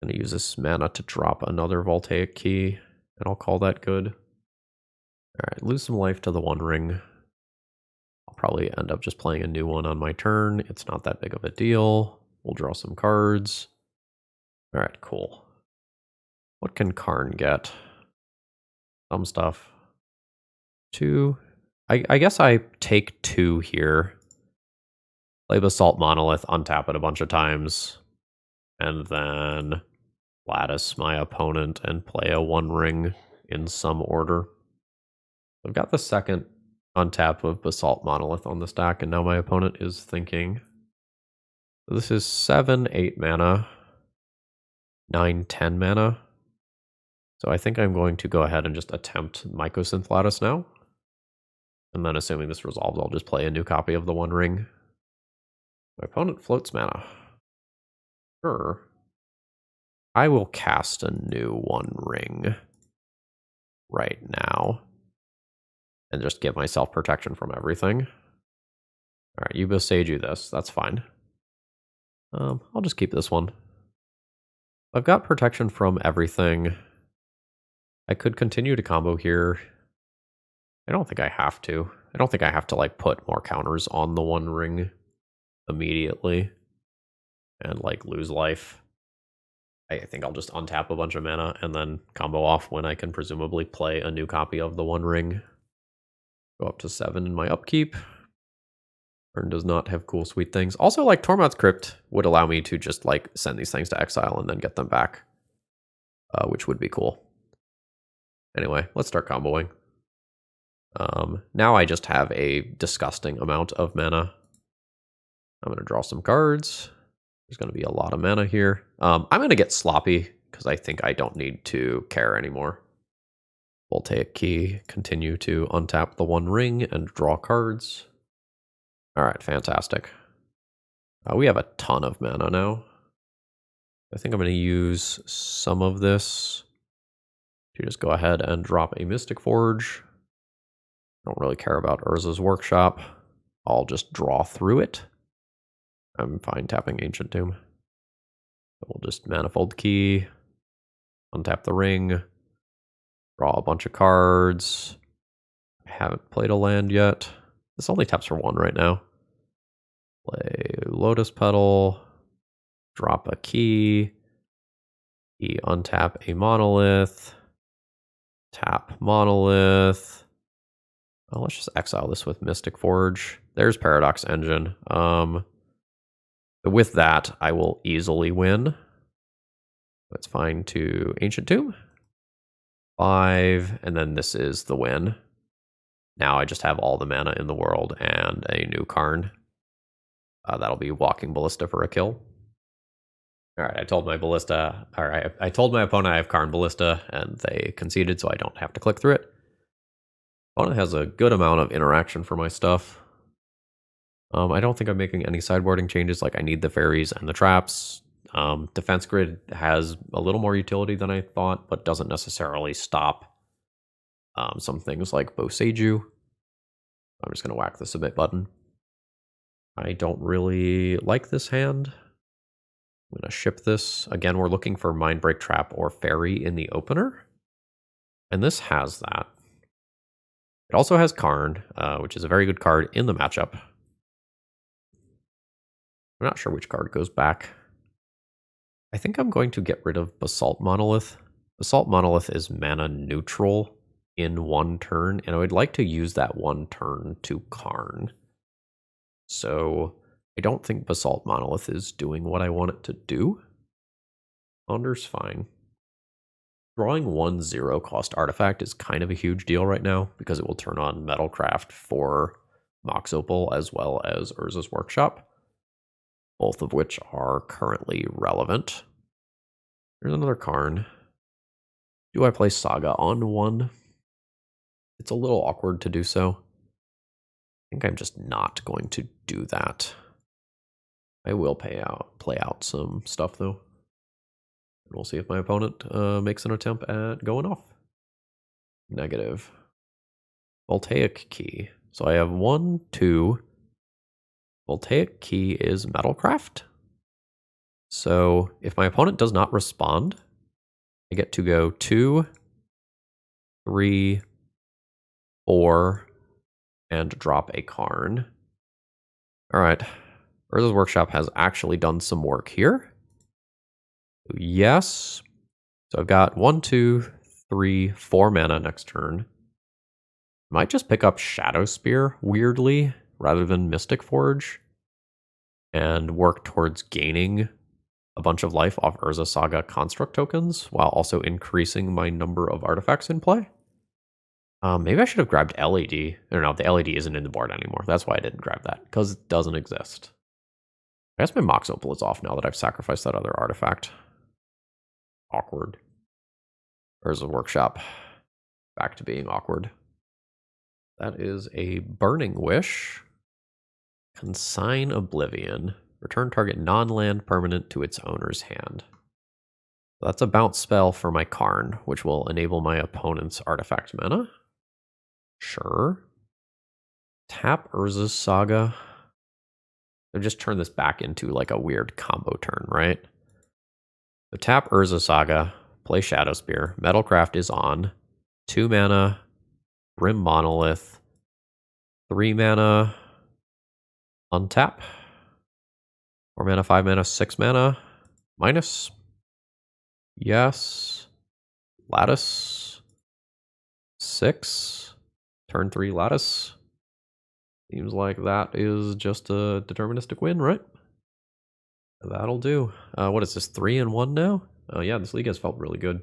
I'm going to use this mana to drop another Voltaic key, and I'll call that good. Alright, lose some life to the One Ring. I'll probably end up just playing a new one on my turn. It's not that big of a deal. We'll draw some cards. Alright, cool. What can Karn get? Some stuff. 2. I guess I take 2 here. Play Basalt Monolith, untap it a bunch of times. And then lattice my opponent and play a One Ring in some order. I've got the second untap of Basalt Monolith on the stack, and now my opponent is thinking. So this is 7, 8 mana. 9, 10 mana. So I think I'm going to go ahead and just attempt Mycosynth Lattice now. And then assuming this resolves, I'll just play a new copy of the One Ring. My opponent floats mana. Sure. I will cast a new One Ring right now. And just give myself protection from everything. Alright, you Boseiju this. That's fine. I'll just keep this one. I've got protection from everything. I could continue to combo here. I don't think I have to. I don't think I have to like put more counters on the One Ring immediately and like lose life. I think I'll just untap a bunch of mana and then combo off when I can presumably play a new copy of the One Ring. Go up to 7 in my upkeep. Karn does not have cool, sweet things. Also, like, Tormod's Crypt would allow me to just, like, send these things to exile and then get them back, which would be cool. Anyway, let's start comboing. Now I just have a disgusting amount of mana. I'm going to draw some cards. There's going to be a lot of mana here. I'm going to get sloppy because I think I don't need to care anymore. Voltaic Key, continue to untap the One Ring and draw cards. All right, fantastic. We have a ton of mana now. I think I'm going to use some of this to just go ahead and drop a Mystic Forge. Don't really care about Urza's Workshop. I'll just draw through it. I'm fine tapping Ancient Tomb. We'll just Manifold Key, untap the ring, draw a bunch of cards. I haven't played a land yet. This only taps for 1 right now. Play Lotus Petal, drop a key, untap a Monolith, tap Monolith. Well, let's just exile this with Mystic Forge. There's Paradox Engine. With that, I will easily win. It's fine to Ancient Tomb. 5, and then this is the win. Now I just have all the mana in the world and a new Karn. That'll be Walking Ballista for a kill. All right, I told my Ballista. All right, I told my opponent I have Karn Ballista, and they conceded, so I don't have to click through it. Opponent has a good amount of interaction for my stuff. I don't think I'm making any sideboarding changes. Like, I need the fairies and the traps. Defense Grid has a little more utility than I thought, but doesn't necessarily stop some things like Boseiju. I'm just going to whack the submit button. I don't really like this hand. I'm going to ship this. Again, we're looking for Mindbreak Trap or Fairy in the opener. And this has that. It also has Karn, which is a very good card in the matchup. I'm not sure which card goes back. I think I'm going to get rid of Basalt Monolith. Basalt Monolith is mana neutral in 1 turn, and I would like to use that 1 turn to Karn. So I don't think Basalt Monolith is doing what I want it to do. Under's fine. Drawing 1 0-cost artifact is kind of a huge deal right now because it will turn on Metalcraft for Mox Opal as well as Urza's Workshop, both of which are currently relevant. There's another Karn. Do I play Saga on 1? It's a little awkward to do so. I think I'm just not going to do that. I will play out some stuff though. And we'll see if my opponent makes an attempt at going off. Negative. Voltaic Key. So I have 1, 2. Voltaic Key is Metalcraft. So if my opponent does not respond, I get to go 2, 3, 4, and drop a Karn. All right. Urza's Workshop has actually done some work here. Yes. So I've got 1, 2, 3, 4 mana next turn. Might just pick up Shadow Spear, weirdly, rather than Mystic Forge, and work towards gaining a bunch of life off Urza Saga construct tokens, while also increasing my number of artifacts in play. Maybe I should have grabbed LED. I don't know, the LED isn't in the board anymore. That's why I didn't grab that, because it doesn't exist. I guess my Mox Opal is off now that I've sacrificed that other artifact. Awkward. Urza Workshop. Back to being awkward. That is a Burning Wish. Consign Oblivion. Return target non-land permanent to its owner's hand. That's a bounce spell for my Karn, which will enable my opponent's artifact mana. Sure. Tap Urza's Saga. I'll just turn this back into like a weird combo turn, right? So tap Urza Saga, play Shadow Spear. Metalcraft is on. 2 mana. Grim Monolith, 3 mana, untap. 4 mana, 5 mana, 6 mana, minus. Yes. Lattice. 6. Turn 3 lattice. Seems like that is just a deterministic win, right? That'll do. What is this, 3-1 now? Oh yeah, this league has felt really good.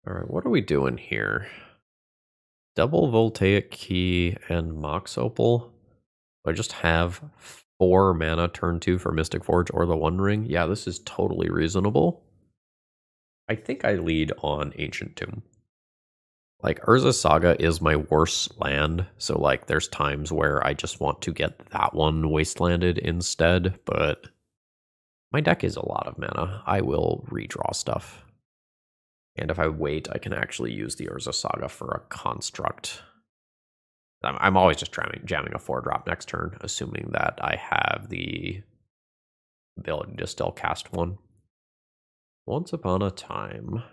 Alright, what are we doing here? Double Voltaic Key and Mox Opal. I just have 4 mana turn 2 for Mystic Forge or the One Ring. Yeah, this is totally reasonable. I think I lead on Ancient Tomb. Like, Urza Saga is my worst land, so like there's times where I just want to get that one wastelanded instead, but my deck is a lot of mana. I will redraw stuff. And if I wait, I can actually use the Urza Saga for a construct. I'm always just jamming a 4-drop next turn, assuming that I have the ability to still cast one. Once upon a time.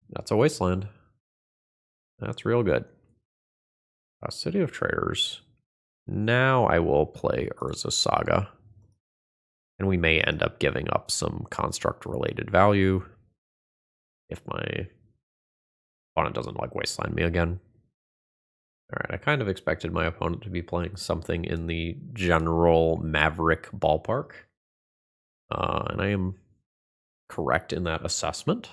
That's a wasteland. That's real good. City of Traders. Now I will play Urza Saga. And we may end up giving up some construct-related value if my opponent doesn't like wasteland me again. Alright, I kind of expected my opponent to be playing something in the general Maverick ballpark. And I am correct in that assessment.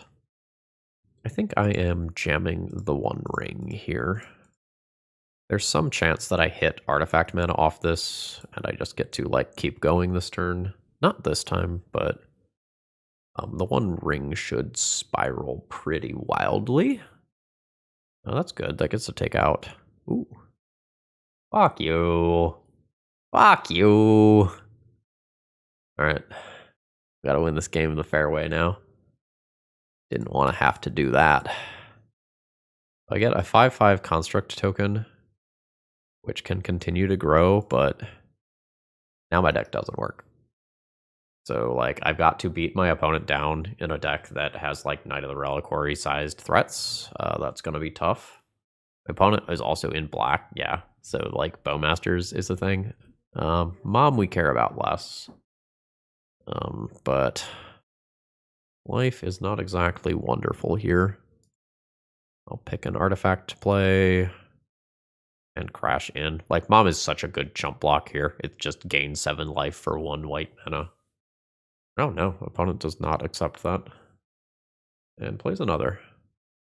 I think I am jamming the One Ring here. There's some chance that I hit artifact mana off this, and I just get to like keep going this turn. Not this time, but the One Ring should spiral pretty wildly. Oh, that's good. That gets to take out. Ooh. Fuck you. Fuck you. Alright. Gotta win this game the fair way now. Didn't want to have to do that. I get a 5/5 construct token, which can continue to grow, but now my deck doesn't work. So, like, I've got to beat my opponent down in a deck that has, like, Knight of the Reliquary sized threats. That's going to be tough. My opponent is also in black, yeah. So, like, Bowmasters is a thing. Mom we care about less. But life is not exactly wonderful here. I'll pick an artifact to play and crash in. Like, Mom is such a good chump block here. It just gains 7 life for 1 white mana. Oh no, opponent does not accept that. And plays another.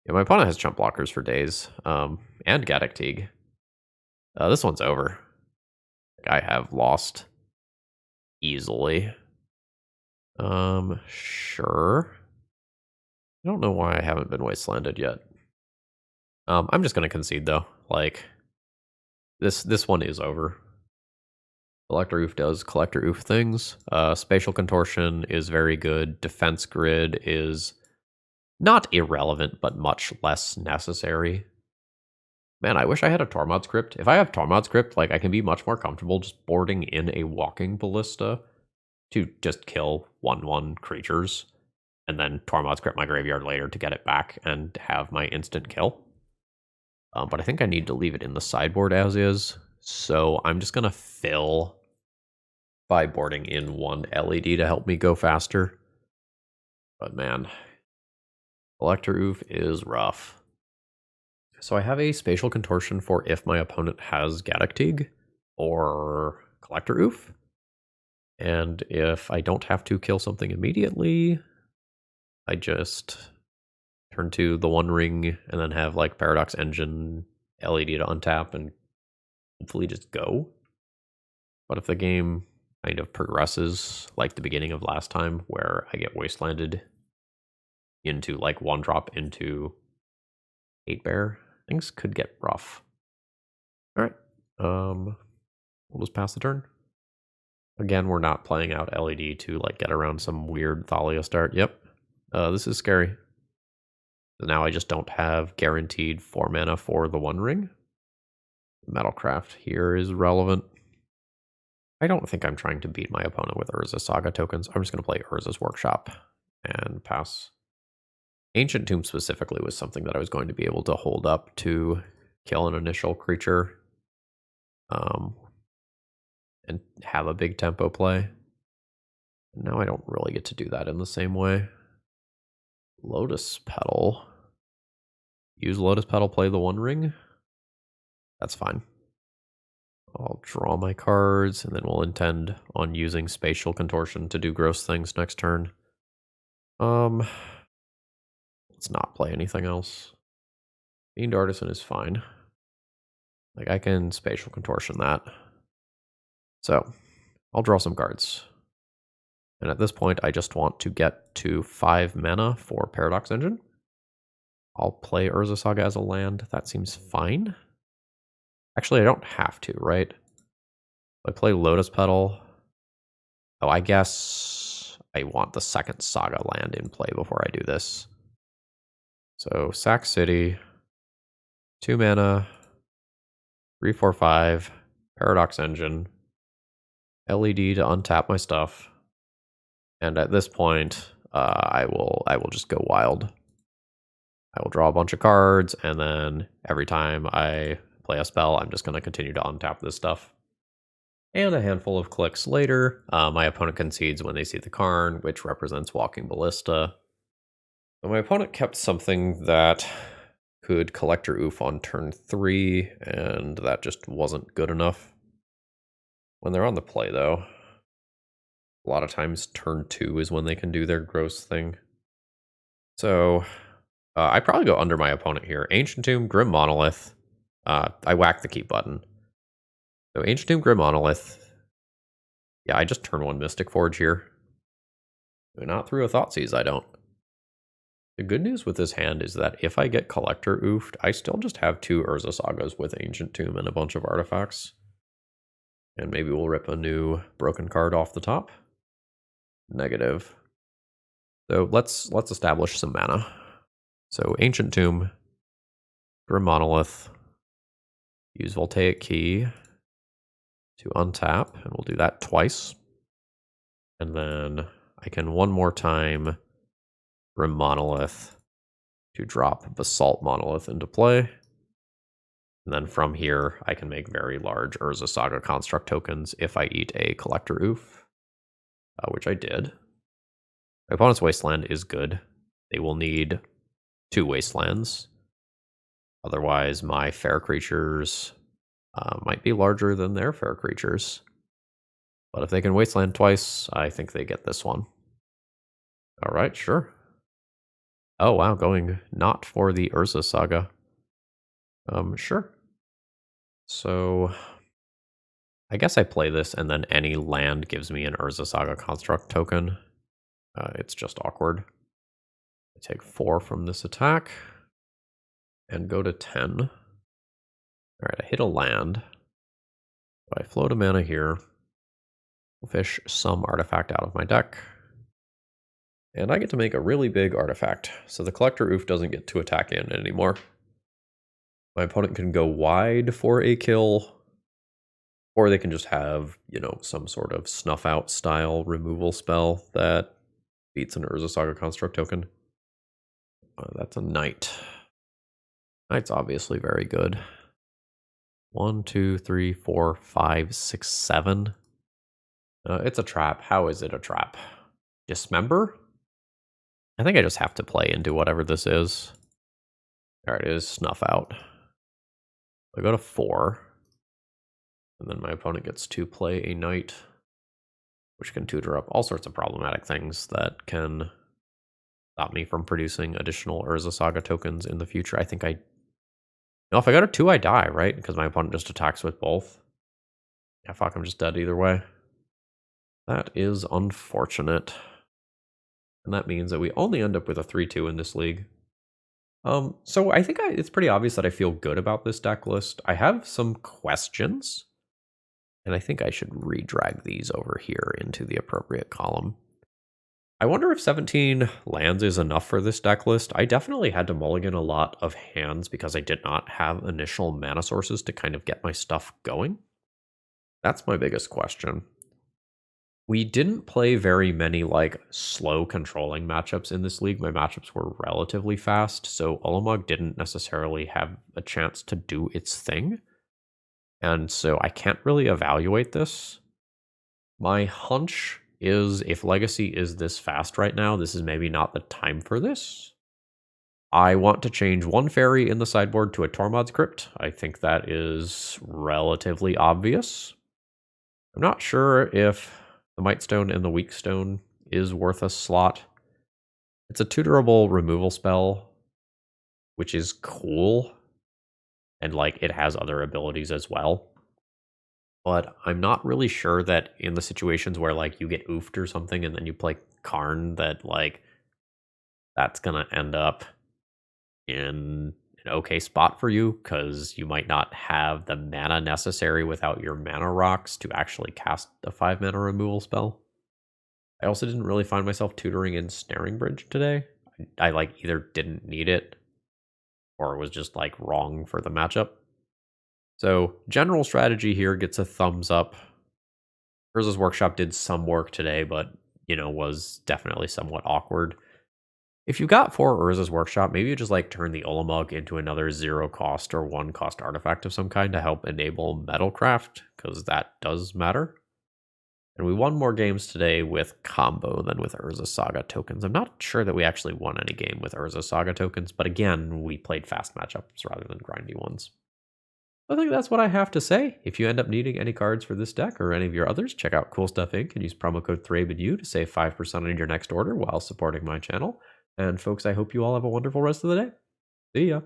Yeah, my opponent has chump blockers for days. And Gaddock Teague. This one's over. I have lost easily. Sure. I don't know why I haven't been wastelanded yet. I'm just gonna concede though. Like, this one is over. Collector Oof does Collector Oof things. Spatial Contortion is very good. Defense Grid is not irrelevant, but much less necessary. Man, I wish I had a Tormod script. If I have Tormod script, like, I can be much more comfortable just boarding in a Walking Ballista to just kill 1/1 creatures, and then Tormod script my graveyard later to get it back and have my instant kill. But I think I need to leave it in the sideboard as is. So I'm just going to fill by boarding in 1 LED to help me go faster. But man, Collector Oof is rough. So I have a Spatial Contortion for if my opponent has Gaddock Teague or Collector Oof. And if I don't have to kill something immediately, I just turn to the One Ring and then have like Paradox Engine, LED to untap, and hopefully just go. But if the game kind of progresses like the beginning of last time, where I get wastelanded into like 1-drop into 8-bear, things could get rough. Alright. We'll just pass the turn. Again, we're not playing out LED to like get around some weird Thalia start. Yep. This is scary. So now I just don't have guaranteed 4 mana for the One Ring. Metalcraft here is relevant. I don't think I'm trying to beat my opponent with Urza Saga tokens. I'm just going to play Urza's Workshop and pass. Ancient Tomb specifically was something that I was going to be able to hold up to kill an initial creature, and have a big tempo play. Now I don't really get to do that in the same way. Lotus Petal. Use Lotus Petal, play the One Ring. That's fine. I'll draw my cards, and then we'll intend on using Spatial Contortion to do gross things next turn. Let's not play anything else. Fiend Artisan is fine. Like, I can Spatial Contortion that. So, I'll draw some cards. And at this point, I just want to get to 5 mana for Paradox Engine. I'll play Urza Saga as a land. That seems fine. Actually, I don't have to, right? I play Lotus Petal. Oh, I guess I want the second Saga land in play before I do this. So, Sac City, 2 mana, 3/4/5, Paradox Engine, LED to untap my stuff. And at this point, I will just go wild. I will draw a bunch of cards, and then every time I play a spell, I'm just going to continue to untap this stuff. And a handful of clicks later, my opponent concedes when they see the Karn, which represents Walking Ballista. So my opponent kept something that could Collector Oof on turn 3, and that just wasn't good enough. When they're on the play, though, a lot of times turn 2 is when they can do their gross thing. So I probably go under my opponent here. Ancient Tomb, Grim Monolith. I whack the keep button. So Ancient Tomb, Grim Monolith. Yeah, I just turn 1 Mystic Forge here. Not through a Thoughtseize, I don't. The good news with this hand is that if I get Collector Oofed, I still just have 2 Urza Sagas with Ancient Tomb and a bunch of artifacts. And maybe we'll rip a new broken card off the top. Negative. So let's establish some mana. So Ancient Tomb, Grim Monolith, use Voltaic Key to untap, and we'll do that twice. And then I can one more time Grim Monolith to drop Basalt Monolith into play. And then from here, I can make very large Urza Saga Construct tokens if I eat a Collector Oof, which I did. My opponent's Wasteland is good. They will need 2 Wastelands. Otherwise, my fair creatures might be larger than their fair creatures. But if they can Wasteland twice, I think they get this one. All right, sure. Oh, wow, going not for the Urza Saga. Sure. So I guess I play this, and then any land gives me an Urza Saga Construct token. It's just awkward. I take 4 from this attack and go to 10. All right, I hit a land. I float a mana here. Fish some artifact out of my deck. And I get to make a really big artifact. So the Collector Oof doesn't get to attack in anymore. My opponent can go wide for a kill, or they can just have, some sort of snuff out style removal spell that beats an Urza Saga Construct token. That's a Knight. Knight's obviously very good. 1, 2, 3, 4, 5, 6, 7. It's a trap. How is it a trap? Dismember? I think I just have to play into whatever this is. There it is, Snuff Out. I go to 4. And then my opponent gets to play a Knight, which can tutor up all sorts of problematic things that can stop me from producing additional Urza Saga tokens in the future. I think if I go to 2, I die, right? Because my opponent just attacks with both. Yeah, fuck, I'm just dead either way. That is unfortunate. And that means that we only end up with a 3-2 in this league. So I think it's pretty obvious that I feel good about this deck list. I have some questions, and I think I should redrag these over here into the appropriate column. I wonder if 17 lands is enough for this deck list. I definitely had to mulligan a lot of hands because I did not have initial mana sources to kind of get my stuff going. That's my biggest question. We didn't play very many like slow controlling matchups in this league. My matchups were relatively fast, so Ulamog didn't necessarily have a chance to do its thing. And so I can't really evaluate this. My hunch is if Legacy is this fast right now, this is maybe not the time for this. I want to change one fairy in the sideboard to a Tormod's Crypt. I think that is relatively obvious. I'm not sure if the Might Stone and the Weak Stone is worth a slot. It's a tutorable removal spell, which is cool. And like it has other abilities as well. But I'm not really sure that in the situations where like you get oofed or something and then you play Karn, that like that's gonna end up in an okay spot for you, because you might not have the mana necessary without your mana rocks to actually cast a 5 mana removal spell. I also didn't really find myself tutoring in Snaring Bridge today. I like either didn't need it or it was just like wrong for the matchup. So general strategy here gets a thumbs up. Urza's Workshop did some work today, but was definitely somewhat awkward. If you got 4 Urza's Workshop, maybe you just like turn the Ulamog into another 0 cost or 1 cost artifact of some kind to help enable Metalcraft, because that does matter. And we won more games today with combo than with Urza Saga tokens. I'm not sure that we actually won any game with Urza Saga tokens, but again, we played fast matchups rather than grindy ones. I think that's what I have to say. If you end up needing any cards for this deck or any of your others, check out Cool Stuff Inc. and use promo code ThrabenU to save 5% on your next order while supporting my channel. And folks, I hope you all have a wonderful rest of the day. See ya.